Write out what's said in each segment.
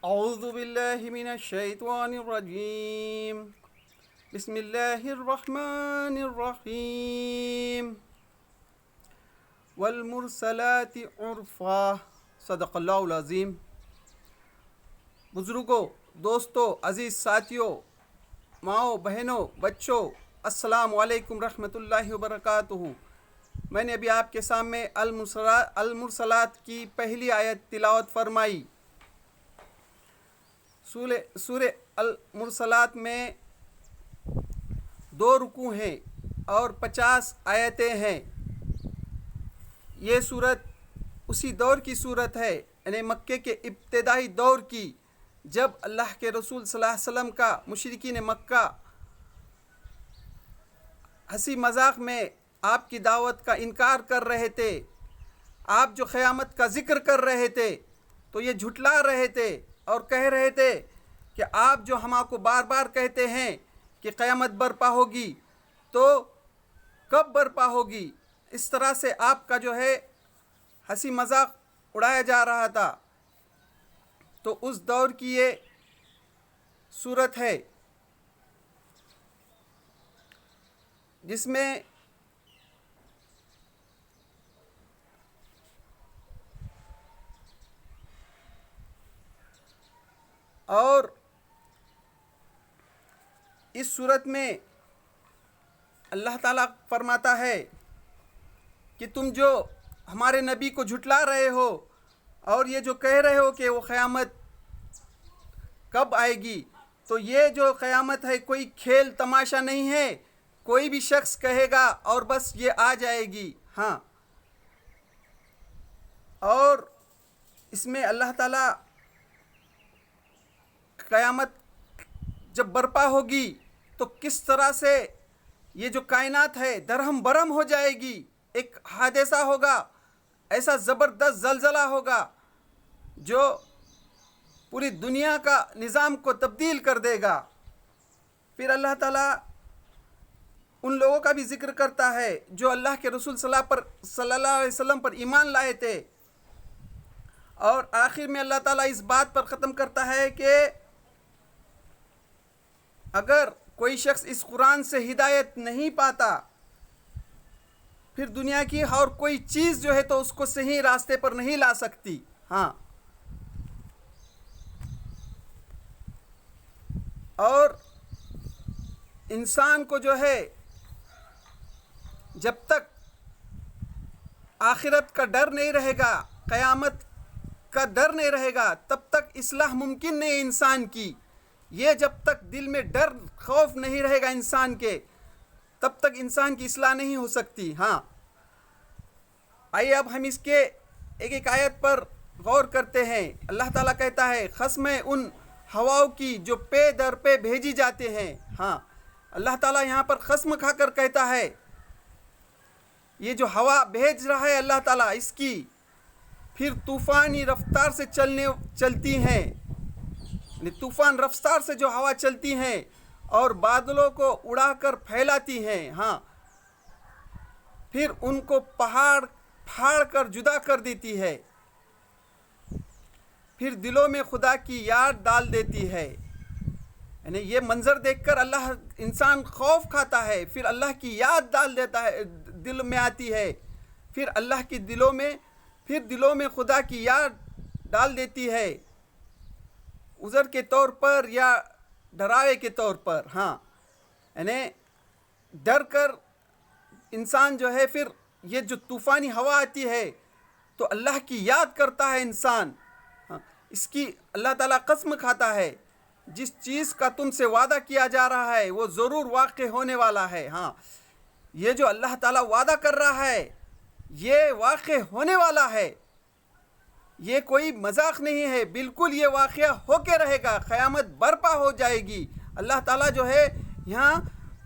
اعوذ باللہ من الشیطان الرجیم بسم اللہ الرحمن الرحیم والمرسلات عرفا صدق اللہ العظیم۔ بزرگوں، دوستوں، عزیز ساتھیوں، ماؤں، بہنوں، بچوں، السلام علیکم رحمۃ اللہ وبرکاتہ۔ میں نے ابھی آپ کے سامنے المرسلات کی پہلی آیت تلاوت فرمائی۔ سورہ المرسلات میں 2 رکوع ہیں اور 50 آیتیں ہیں۔ یہ صورت اسی دور کی صورت ہے، یعنی مکے کے ابتدائی دور کی، جب اللہ کے رسول صلی اللہ علیہ وسلم کا مشرکین مکہ ہنسی مذاق میں آپ کی دعوت کا انکار کر رہے تھے۔ آپ جو قیامت کا ذکر کر رہے تھے تو یہ جھٹلا رہے تھے اور کہہ رہے تھے کہ آپ جو ہم کو بار بار کہتے ہیں کہ قیامت برپا ہوگی تو کب برپا ہوگی، اس طرح سے آپ کا جو ہے ہنسی مذاق اڑایا جا رہا تھا۔ تو اس دور کی یہ صورت ہے جس میں اور اس صورت میں اللہ تعالیٰ فرماتا ہے کہ تم جو ہمارے نبی کو جھٹلا رہے ہو اور یہ جو کہہ رہے ہو کہ وہ قیامت کب آئے گی، تو یہ جو قیامت ہے کوئی کھیل تماشا نہیں ہے، کوئی بھی شخص کہے گا اور بس یہ آ جائے گی۔ ہاں، اور اس میں اللہ تعالیٰ قیامت جب برپا ہوگی تو کس طرح سے یہ جو کائنات ہے درہم برہم ہو جائے گی، ایک حادثہ ہوگا، ایسا زبردست زلزلہ ہوگا جو پوری دنیا کا نظام کو تبدیل کر دے گا۔ پھر اللہ تعالیٰ ان لوگوں کا بھی ذکر کرتا ہے جو اللہ کے رسول صلی اللہ علیہ وسلم پر ایمان لائے تھے، اور آخر میں اللہ تعالیٰ اس بات پر ختم کرتا ہے کہ اگر کوئی شخص اس قرآن سے ہدایت نہیں پاتا، پھر دنیا کی اور کوئی چیز جو ہے تو اس کو صحیح راستے پر نہیں لا سکتی۔ ہاں، اور انسان کو جو ہے جب تک آخرت کا ڈر نہیں رہے گا، قیامت کا ڈر نہیں رہے گا، تب تک اصلاح ممکن نہیں انسان کی۔ یہ جب تک دل میں ڈر خوف نہیں رہے گا انسان کے، تب تک انسان کی اصلاح نہیں ہو سکتی۔ ہاں، آئیے اب ہم اس کے ایک ایک آیت پر غور کرتے ہیں۔ اللہ تعالیٰ کہتا ہے قسم ہے ان ہواؤں کی جو پے در پہ بھیجی جاتے ہیں۔ ہاں، اللہ تعالیٰ یہاں پر قسم کھا کر کہتا ہے یہ جو ہوا بھیج رہا ہے اللہ تعالیٰ، اس کی پھر طوفانی رفتار سے چلتی ہیں، طوفان رفتار سے جو ہوا چلتی ہیں اور بادلوں کو اڑا کر پھیلاتی ہیں۔ ہاں، پھر ان کو پھاڑ کر جدا کر دیتی ہے، پھر دلوں میں خدا کی یاد ڈال دیتی ہے۔ یعنی یہ منظر دیکھ کر انسان خوف کھاتا ہے، پھر اللہ کی یاد ڈال دیتا ہے، دل میں آتی ہے، پھر اللہ کی دلوں میں خدا کی یاد ڈال دیتی ہے، عذر کے طور پر یا ڈراوے کے طور پر۔ ہاں، یعنی ڈر کر انسان جو ہے پھر یہ جو طوفانی ہوا آتی ہے تو اللہ کی یاد کرتا ہے انسان۔ ہاں، اس کی اللہ تعالیٰ قسم کھاتا ہے جس چیز کا تم سے وعدہ کیا جا رہا ہے وہ ضرور واقع ہونے والا ہے۔ ہاں، یہ جو اللہ تعالیٰ وعدہ کر رہا ہے یہ واقع ہونے والا ہے، یہ کوئی مذاق نہیں ہے، بالکل یہ واقعہ ہو کے رہے گا، قیامت برپا ہو جائے گی۔ اللہ تعالیٰ جو ہے یہاں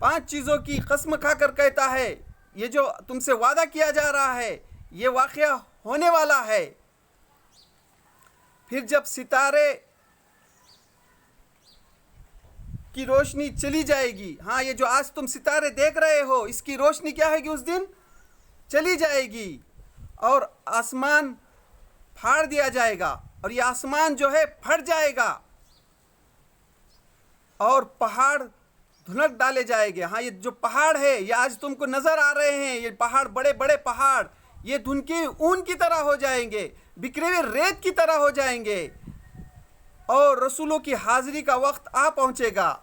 5 چیزوں کی قسم کھا کر کہتا ہے یہ جو تم سے وعدہ کیا جا رہا ہے یہ واقعہ ہونے والا ہے۔ پھر جب ستارے کی روشنی چلی جائے گی، ہاں، یہ جو آج تم ستارے دیکھ رہے ہو اس کی روشنی کیا ہے گی، اس دن چلی جائے گی، اور آسمان پھاڑ دیا جائے گا، اور یہ آسمان جو ہے پھٹ جائے گا اور پہاڑ دھنک ڈالے جائے گے. ہاں یہ جو پہاڑ ہے یہ آج تم کو نظر آ رہے ہیں, یہ پہاڑ بڑے بڑے پہاڑ یہ دھنکی اون کی طرح ہو جائیں گے, بکھرے ہوئے ریت کی طرح ہو جائیں گے, اور رسولوں کی حاضری کا وقت آ پہنچے گا.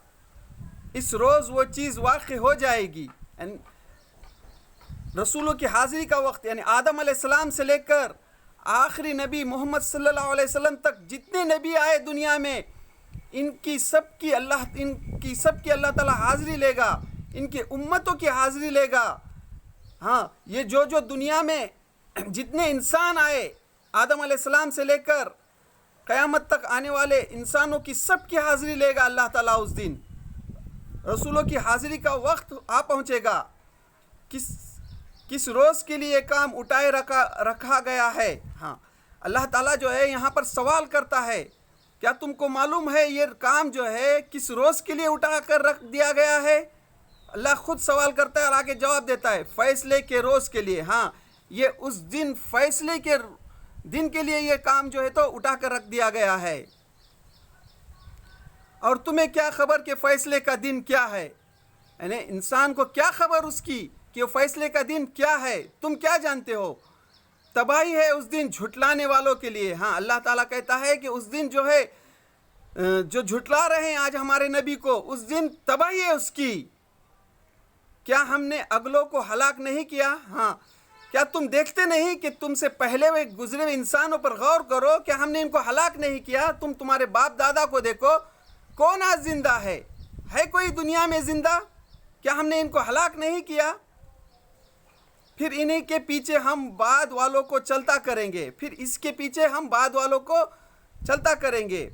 اس روز وہ چیز واقع ہو جائے گی. رسولوں کی حاضری کا وقت یعنی آدم علیہ السلام سے لے کر آخری نبی محمد صلی اللہ علیہ وسلم تک جتنے نبی آئے دنیا میں, ان کی سب کی اللہ تعالیٰ حاضری لے گا, ان کی امتوں کی حاضری لے گا. ہاں یہ جو دنیا میں جتنے انسان آئے آدم علیہ السلام سے لے کر قیامت تک آنے والے انسانوں کی سب کی حاضری لے گا اللہ تعالیٰ اس دن. رسولوں کی حاضری کا وقت آ پہنچے گا. کس روز کے لیے کام اٹھائے رکھا گیا ہے. ہاں اللہ تعالیٰ جو ہے یہاں پر سوال کرتا ہے, کیا تم کو معلوم ہے یہ کام جو ہے کس روز کے لیے اٹھا کر رکھ دیا گیا ہے؟ اللہ خود سوال کرتا ہے اور آگے جواب دیتا ہے, فیصلے کے روز کے لیے. ہاں یہ اس دن فیصلے کے دن کے لیے یہ کام جو ہے تو اٹھا کر رکھ دیا گیا ہے. اور تمہیں کیا خبر کہ فیصلے کا دن کیا ہے؟ یعنی انسان کو کیا خبر اس کی کہ وہ فیصلے کا دن کیا ہے, تم کیا جانتے ہو؟ تباہی ہے اس دن جھٹلانے والوں کے لیے. ہاں اللہ تعالیٰ کہتا ہے کہ اس دن جو ہے جو جھٹلا رہے ہیں آج ہمارے نبی کو, اس دن تباہی ہے اس کی. کیا ہم نے اگلوں کو ہلاک نہیں کیا؟ ہاں کیا تم دیکھتے نہیں کہ تم سے پہلے ہوئے گزرے ہوئے انسانوں پر غور کرو, کیا ہم نے ان کو ہلاک نہیں کیا؟ تم تمہارے باپ دادا کو دیکھو, کون آج زندہ ہے کوئی دنیا میں زندہ؟ کیا ہم نے ان کو ہلاک نہیں کیا؟ پھر انہی کے پیچھے ہم بعد والوں کو چلتا کریں گے, پھر اس کے پیچھے ہم بعد والوں کو چلتا کریں گے.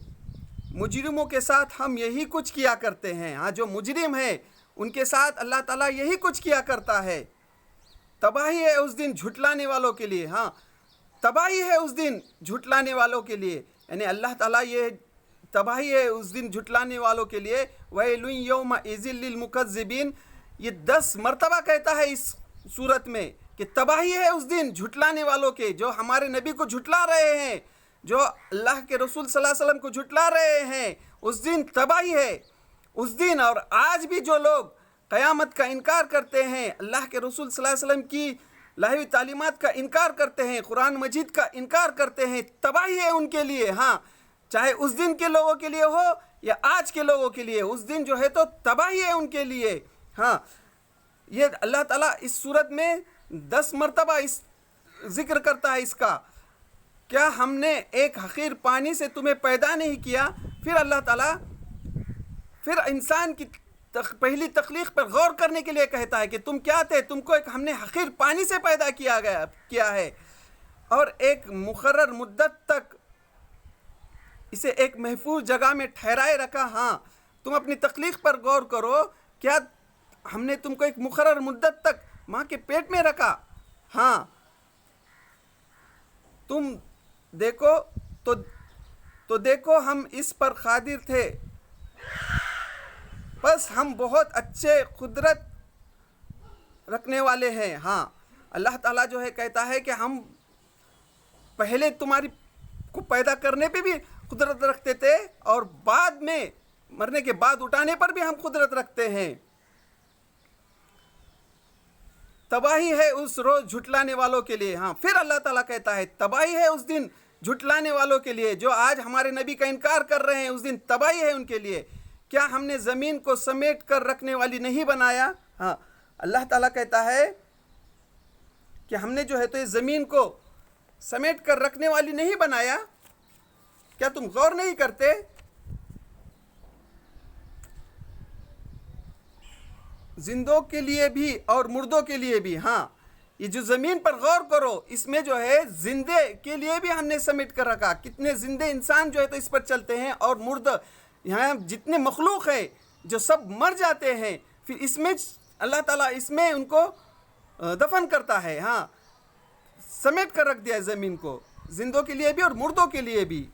مجرموں کے ساتھ ہم یہی کچھ کیا کرتے ہیں. ہاں جو مجرم ہیں ان کے ساتھ اللہ تعالیٰ یہی کچھ کیا کرتا ہے. تباہی ہے اس دن جھٹلانے والوں کے لیے. ہاں تباہی ہے اس دن جھٹلانے والوں کے لیے. یعنی اللہ تعالیٰ یہ تباہی ہے اس دن جھٹلانے والوں کے لیے. وَيْلٌ يَوْمَئِذٍ لِّلْمُكَذِّبِينَ یہ 10 مرتبہ کہتا ہے اس صورت میں کہ تباہی ہے اس دن جھٹلانے والوں کے, جو ہمارے نبی کو جھٹلا رہے ہیں, جو اللہ کے رسول صلی اللہ علیہ وسلم کو جھٹلا رہے ہیں. اس دن تباہی ہے اس دن. اور آج بھی جو لوگ قیامت کا انکار کرتے ہیں, اللہ کے رسول صلی اللہ علیہ وسلم کی لائی ہوئی تعلیمات کا انکار کرتے ہیں, قرآن مجید کا انکار کرتے ہیں, تباہی ہے ان کے لیے. ہاں چاہے اس دن کے لوگوں کے لیے ہو یا آج کے لوگوں کے لیے, اس دن جو ہے تو تباہی ہے ان کے لیے. ہاں یہ اللہ تعالیٰ اس صورت میں 10 مرتبہ اس ذکر کرتا ہے اس کا. کیا ہم نے ایک حقیر پانی سے تمہیں پیدا نہیں کیا؟ پھر اللہ تعالیٰ پھر انسان کی پہلی تخلیق پر غور کرنے کے لیے کہتا ہے کہ تم کیا تھے, تم کو ہم نے حقیر پانی سے پیدا کیا ہے, اور ایک مقرر مدت تک اسے ایک محفوظ جگہ میں ٹھہرائے رکھا. ہاں تم اپنی تخلیق پر غور کرو, کیا ہم نے تم کو ایک مقرر مدت تک ماں کے پیٹ میں رکھا؟ ہاں تم دیکھو تو دیکھو ہم اس پر قادر تھے, بس ہم بہت اچھے قدرت رکھنے والے ہیں. ہاں اللہ تعالیٰ جو ہے کہتا ہے کہ ہم پہلے تمہاری کو پیدا کرنے پہ بھی قدرت رکھتے تھے, اور بعد میں مرنے کے بعد اٹھانے پر بھی ہم قدرت رکھتے ہیں. تباہی ہے اس روز جھٹلانے والوں کے لیے. ہاں پھر اللہ تعالیٰ کہتا ہے تباہی ہے اس دن جھٹلانے والوں کے لیے, جو آج ہمارے نبی کا انکار کر رہے ہیں, اس دن تباہی ہے ان کے لیے. کیا ہم نے زمین کو سمیٹ کر رکھنے والی نہیں بنایا؟ ہاں اللہ تعالیٰ کہتا ہے کہ ہم نے جو ہے تو یہ زمین کو سمیٹ کر رکھنے والی نہیں بنایا. کیا تم غور نہیں کرتے؟ زندوں کے لیے بھی اور مردوں کے لیے بھی. ہاں یہ جو زمین پر غور کرو, اس میں جو ہے زندے کے لیے بھی ہم نے سمیٹ کر رکھا. کتنے زندے انسان جو ہے تو اس پر چلتے ہیں, اور مرد یہاں جتنے مخلوق ہیں جو سب مر جاتے ہیں, پھر اس میں اللہ تعالیٰ اس میں ان کو دفن کرتا ہے. ہاں سمیٹ کر رکھ دیا ہے زمین کو, زندوں کے لیے بھی اور مردوں کے لیے بھی.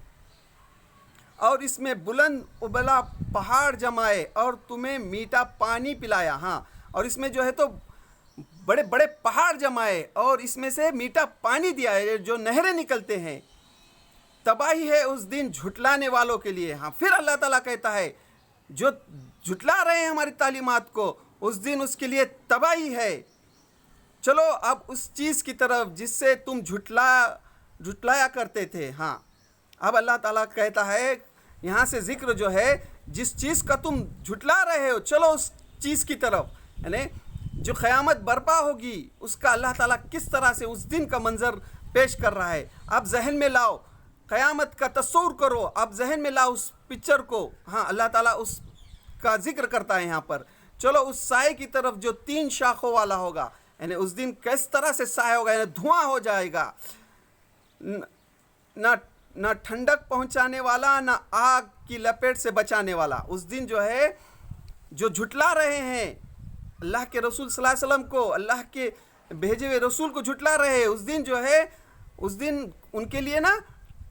اور اس میں بلند ابلا پہاڑ جمائے اور تمہیں میٹھا پانی پلایا. ہاں اور اس میں جو ہے تو بڑے بڑے پہاڑ جمائے اور اس میں سے میٹھا پانی دیا ہے, جو نہریں نکلتے ہیں. تباہی ہے اس دن جھٹلانے والوں کے لیے. ہاں پھر اللہ تعالیٰ کہتا ہے جو جھٹلا رہے ہیں ہماری تعلیمات کو اس دن اس کے لیے تباہی ہے. چلو اب اس چیز کی طرف جس سے تم جھٹلایا کرتے تھے. ہاں اب اللہ تعالیٰ کہتا ہے یہاں سے ذکر جو ہے جس چیز کا تم جھٹلا رہے ہو چلو اس چیز کی طرف، یعنی جو قیامت برپا ہوگی اس کا اللہ تعالیٰ کس طرح سے اس دن کا منظر پیش کر رہا ہے. اب ذہن میں لاؤ قیامت کا تصور کرو، اب ذہن میں لاؤ اس پکچر کو. ہاں اللہ تعالیٰ اس کا ذکر کرتا ہے یہاں پر. چلو اس سائے کی طرف جو 3 شاخوں والا ہوگا، یعنی اس دن کس طرح سے سایہ ہوگا، یعنی دھواں ہو جائے گا، نہ ٹھنڈک پہنچانے والا نہ آگ کی لپیٹ سے بچانے والا. اس دن جو ہے جو جھٹلا رہے ہیں اللہ کے رسول صلی اللہ علیہ وسلم کو، اللہ کے بھیجے ہوئے رسول کو جھٹلا رہے ہیں، اس دن جو ہے اس دن ان کے لیے نہ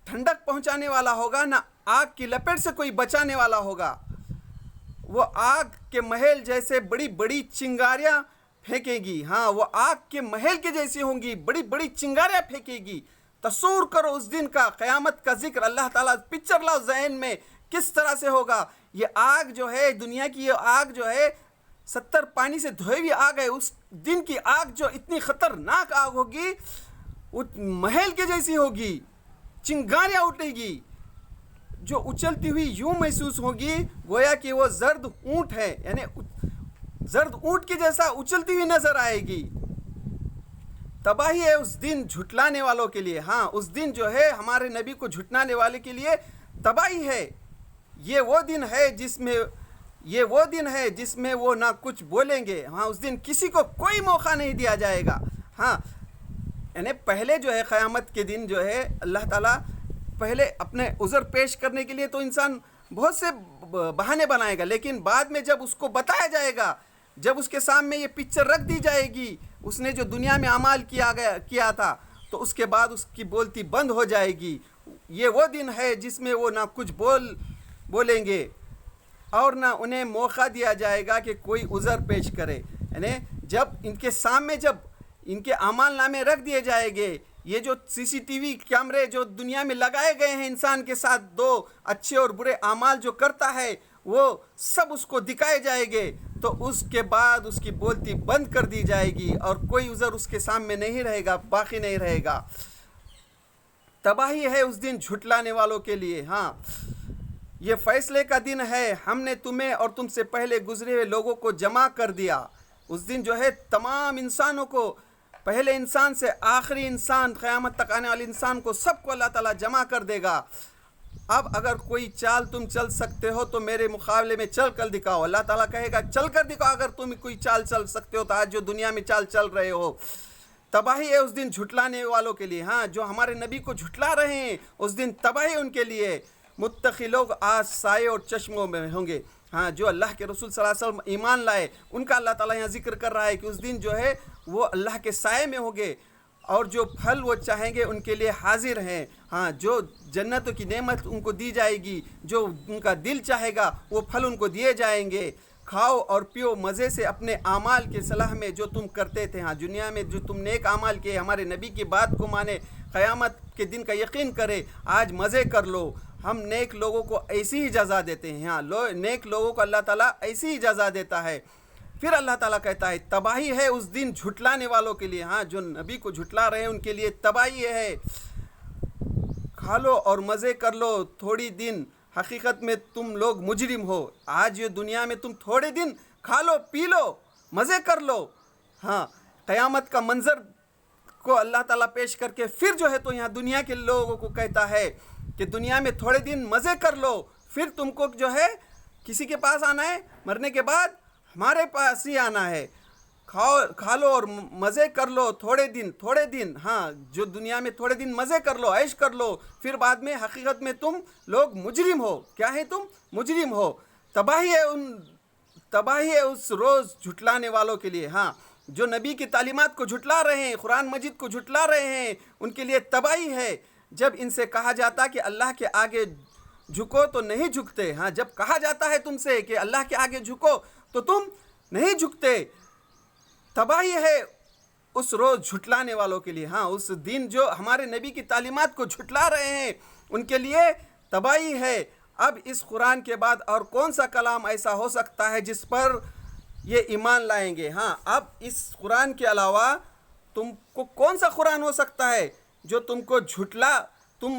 ٹھنڈک پہنچانے والا ہوگا نہ آگ کی لپیٹ سے کوئی بچانے والا ہوگا. وہ آگ کے محل جیسے بڑی بڑی چنگاریاں پھینکے گی. ہاں وہ آگ کے محل کے جیسی ہوں گی، بڑی بڑی چنگاریاں پھینکے گی. تصور کرو اس دن کا، قیامت کا ذکر اللہ تعالیٰ پکچر لاؤ ذہن میں کس طرح سے ہوگا. یہ آگ جو ہے دنیا کی، یہ آگ جو ہے 70 پانی سے دھوئی ہوئی آگ ہے. اس دن کی آگ جو اتنی خطرناک آگ ہوگی وہ محل کے جیسی ہوگی، چنگاریاں اٹھے گی جو اچلتی ہوئی یوں محسوس ہوگی گویا کہ وہ زرد اونٹ ہے، یعنی زرد اونٹ کے جیسا اچلتی ہوئی نظر آئے گی. تباہی ہے اس دن جھٹلانے والوں کے لیے. ہاں اس دن جو ہے ہمارے نبی کو جھٹلانے والے کے لیے تباہی ہے. یہ وہ دن ہے جس میں وہ نہ کچھ بولیں گے. ہاں اس دن کسی کو کوئی موقع نہیں دیا جائے گا. ہاں یعنی پہلے جو ہے قیامت کے دن جو ہے اللہ تعالیٰ پہلے اپنے عذر پیش کرنے کے لیے تو انسان بہت سے بہانے بنائے گا، لیکن بعد میں جب اس کو بتایا جائے گا، جب اس کے سامنے یہ پکچر رکھ دی جائے گی اس نے جو دنیا میں اعمال کیا تھا، تو اس کے بعد اس کی بولتی بند ہو جائے گی. یہ وہ دن ہے جس میں وہ نہ کچھ بولیں گے اور نہ انہیں موقع دیا جائے گا کہ کوئی عذر پیش کرے. یعنی جب ان کے سامنے جب ان کے اعمال نامے رکھ دیے جائیں گے، یہ جو CCTV کیمرے جو دنیا میں لگائے گئے ہیں انسان کے ساتھ، 2 اچھے اور برے اعمال جو کرتا ہے وہ سب اس کو دکھائے جائیں گے، تو اس کے بعد اس کی بولتی بند کر دی جائے گی اور کوئی عذر اس کے سامنے نہیں رہے گا، باقی نہیں رہے گا. تباہی ہے اس دن جھٹلانے والوں کے لیے. ہاں یہ فیصلے کا دن ہے، ہم نے تمہیں اور تم سے پہلے گزرے ہوئے لوگوں کو جمع کر دیا. اس دن جو ہے تمام انسانوں کو، پہلے انسان سے آخری انسان، قیامت تک آنے والے انسان کو، سب کو اللہ تعالیٰ جمع کر دے گا. اب اگر کوئی چال تم چل سکتے ہو تو میرے مقابلے میں چل کر دکھاؤ. اللہ تعالیٰ کہے گا چل کر دکھاؤ اگر تم کوئی چال چل سکتے ہو تو آج جو دنیا میں چال چل رہے ہو. تباہی ہے اس دن جھٹلانے والوں کے لیے. ہاں جو ہمارے نبی کو جھٹلا رہے ہیں اس دن تباہی ان کے لیے. متقی لوگ آج سائے اور چشموں میں ہوں گے. ہاں جو اللہ کے رسول صلی اللہ علیہ وسلم ایمان لائے ان کا اللہ تعالیٰ یہاں ذکر کر رہا ہے کہ اس دن جو ہے وہ اللہ کے سائے میں ہوں گے اور جو پھل وہ چاہیں گے ان کے لیے حاضر ہیں. ہاں جو جنتوں کی نعمت ان کو دی جائے گی، جو ان کا دل چاہے گا وہ پھل ان کو دیے جائیں گے. کھاؤ اور پیو مزے سے اپنے اعمال کے صلاح میں جو تم کرتے تھے. ہاں دنیا میں جو تم نیک اعمال کیے، ہمارے نبی کی بات کو مانے، قیامت کے دن کا یقین کرے، آج مزے کر لو. ہم نیک لوگوں کو ایسی ہی جزا دیتے ہیں. ہاں نیک لوگوں کو اللہ تعالیٰ ایسی ہی جزا دیتا ہے. پھر اللہ تعالیٰ کہتا ہے تباہی ہے اس دن جھٹلانے والوں کے لیے. ہاں جو نبی کو جھٹلا رہے ہیں ان کے لیے تباہی ہے. کھا لو اور مزے کر لو تھوڑی دن، حقیقت میں تم لوگ مجرم ہو. آج یہ دنیا میں تم تھوڑے دن کھا لو، پی لو، مزے کر لو. ہاں قیامت کا منظر کو اللہ تعالیٰ پیش کر کے پھر جو ہے تو یہاں دنیا کے لوگوں کو کہتا ہے کہ دنیا میں تھوڑے دن مزے کر لو، پھر تم کو جو ہے کسی کے پاس آنا ہے، مرنے کے بعد ہمارے پاس ہی آنا ہے. کھا لو اور مزے کر لو تھوڑے دن. ہاں جو دنیا میں تھوڑے دن مزے کر لو، عیش کر لو، پھر بعد میں حقیقت میں تم لوگ مجرم ہو. کیا ہے؟ تم مجرم ہو. تباہی ہے اس روز جھٹلانے والوں کے لیے. ہاں جو نبی کی تعلیمات کو جھٹلا رہے ہیں، قرآن مجید کو جھٹلا رہے ہیں، ان کے لیے تباہی ہے. جب ان سے کہا جاتا کہ اللہ کے آگے جھکو تو نہیں جھکتے. ہاں جب کہا جاتا ہے تم سے کہ اللہ کے آگے جھکو تو تم نہیں جھکتے. تباہی ہے اس روز جھٹلانے والوں کے لیے. ہاں اس دن جو ہمارے نبی کی تعلیمات کو جھٹلا رہے ہیں ان کے لیے تباہی ہے۔ اب اس قرآن کے بعد اور کون سا کلام ایسا ہو سکتا ہے جس پر یہ ایمان لائیں گے؟ ہاں، اب اس قرآن کے علاوہ تم کو کون سا قرآن ہو سکتا ہے جو تم کو تم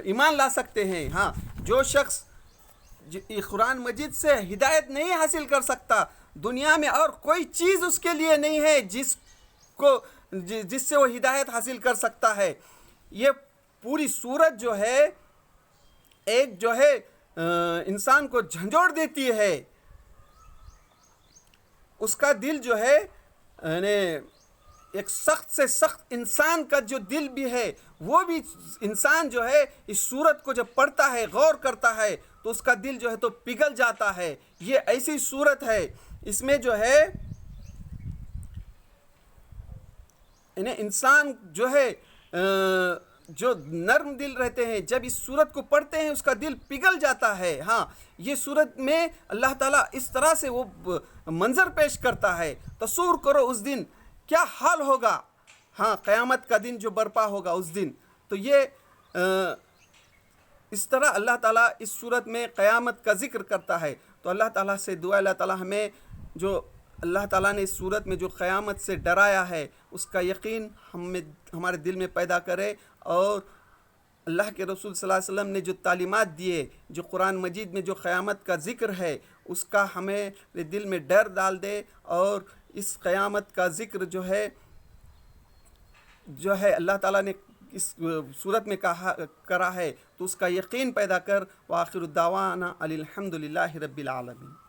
ایمان لا سکتے ہیں؟ ہاں، جو شخص قرآن مجید سے ہدایت نہیں حاصل کر سکتا، دنیا میں اور کوئی چیز اس کے لیے نہیں ہے جس سے وہ ہدایت حاصل کر سکتا ہے۔ یہ پوری صورت جو ہے ایک جو ہے انسان کو جھنجھوڑ دیتی ہے، اس کا دل جو ہے یعنی ایک سخت سے سخت انسان کا جو دل بھی ہے، وہ بھی انسان جو ہے اس صورت کو جب پڑھتا ہے، غور کرتا ہے، تو اس کا دل جو ہے تو پگھل جاتا ہے۔ یہ ایسی صورت ہے، اس میں جو ہے انسان جو ہے جو نرم دل رہتے ہیں، جب اس صورت کو پڑھتے ہیں اس کا دل پگھل جاتا ہے۔ ہاں، یہ صورت میں اللہ تعالیٰ اس طرح سے وہ منظر پیش کرتا ہے، تصور کرو اس دن کیا حال ہوگا۔ ہاں، قیامت کا دن جو برپا ہوگا اس دن، تو یہ اس طرح اللہ تعالیٰ اس صورت میں قیامت کا ذکر کرتا ہے۔ تو اللہ تعالیٰ سے دعا، اللہ تعالیٰ ہمیں جو اللہ تعالیٰ نے اس صورت میں جو قیامت سے ڈرایا ہے اس کا یقین ہمارے دل میں پیدا کرے، اور اللہ کے رسول صلی اللہ علیہ وسلم نے جو تعلیمات دیے، جو قرآن مجید میں جو قیامت کا ذکر ہے، اس کا ہمیں دل میں ڈر ڈال دے، اور اس قیامت کا ذکر جو ہے اللہ تعالیٰ نے اس صورت میں کرا ہے، تو اس کا یقین پیدا کر۔ وآخر الدعوانا الحمد للہ رب العالمین۔